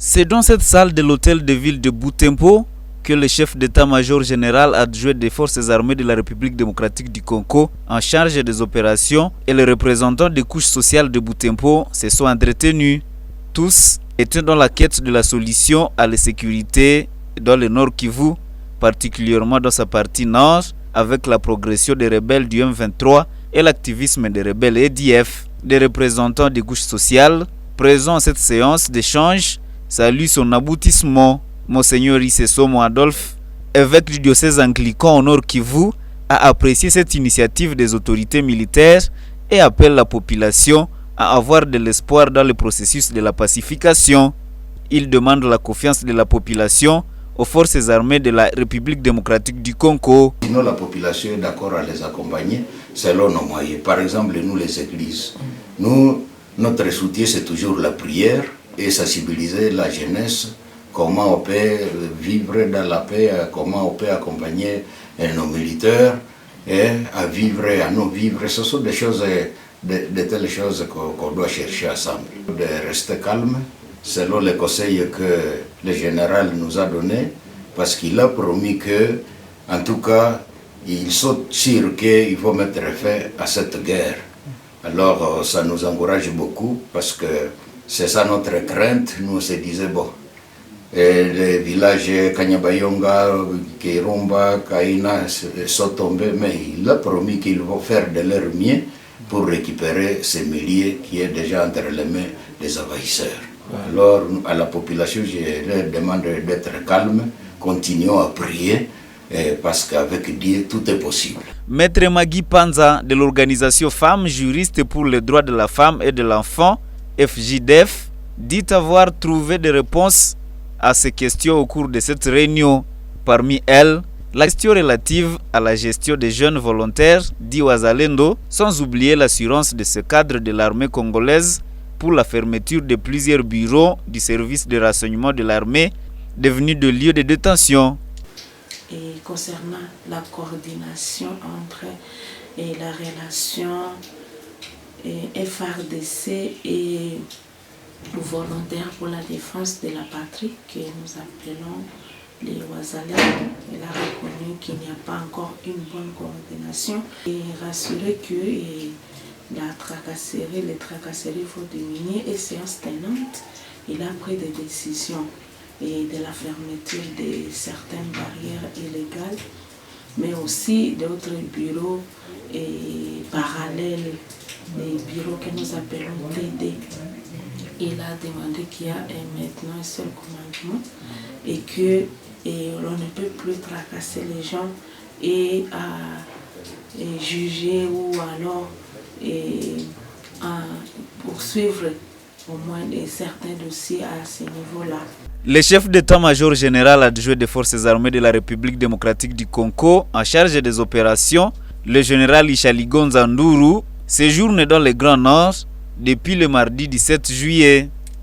C'est dans cette salle de l'hôtel de ville de Butembo que le chef d'état-major général adjoint des forces armées de la République démocratique du Congo en charge des opérations et les représentants des couches sociales de Butembo se sont entretenus. Tous étaient dans la quête de la solution à l'insécurité dans le Nord Kivu, particulièrement dans sa partie nord, avec la progression des rebelles du M23 et l'activisme des rebelles EDF. Des représentants des couches sociales présents à cette séance d'échange saluent son aboutissement. Monseigneur Isesomo Adolphe, évêque du diocèse anglican au Nord Kivu, a apprécié cette initiative des autorités militaires et appelle la population à avoir de l'espoir dans le processus de la pacification. Il demande la confiance de la population aux forces armées de la République démocratique du Congo. Sinon, la population est d'accord à les accompagner selon nos moyens. Par exemple, nous, les églises, notre soutien, c'est toujours la prière et sensibiliser la jeunesse, comment on peut vivre dans la paix, comment on peut accompagner nos militaires et à vivre, à nous vivre. Ce sont des choses, de telles choses qu'on doit chercher ensemble. De rester calme, selon les conseils que le général nous a donnés, parce qu'il a promis que, en tout cas, ils sont sûrs qu'il faut mettre fin à cette guerre. Alors ça nous encourage beaucoup, parce que c'est ça notre crainte. Nous on se disait, bon, les villages Kanyabayonga, Kirumba, Kaina sont tombés, mais il a promis qu'ils vont faire de leur mieux pour récupérer ces milliers qui est déjà entre les mains des envahisseurs. Alors à la population, je leur demande d'être calme, continuons à prier, parce qu'avec Dieu, tout est possible. Maître Magui Panza de l'organisation Femmes Juristes pour les droits de la femme et de l'enfant, FJDF, dit avoir trouvé des réponses à ces questions au cours de cette réunion. Parmi elles, la question relative à la gestion des jeunes volontaires, dit Wazalendo, sans oublier l'assurance de ce cadre de l'armée congolaise pour la fermeture de plusieurs bureaux du service de renseignement de l'armée, devenus de lieux de détention. Et concernant la coordination entre la relation FARDC et volontaires pour la défense de la patrie, que nous appelons les Wazalendo, il a reconnu qu'il n'y a pas encore une bonne coordination et rassurer que les tracasseries vont diminuer et séance tenante, il a pris des décisions et de la fermeture de certaines barrières illégales, mais aussi d'autres bureaux parallèles, des bureaux que nous appelons TD. Il a demandé qu'il y a maintenant un seul commandement et que l'on ne peut plus tracasser les gens et juger ou alors poursuivre au moins certains dossiers à ce niveau-là. Le chef d'état-major général adjoint des forces armées de la République démocratique du Congo en charge des opérations, le général Ishaligonza Nduru, séjourne dans le Grand Nord depuis le mardi 17 juillet.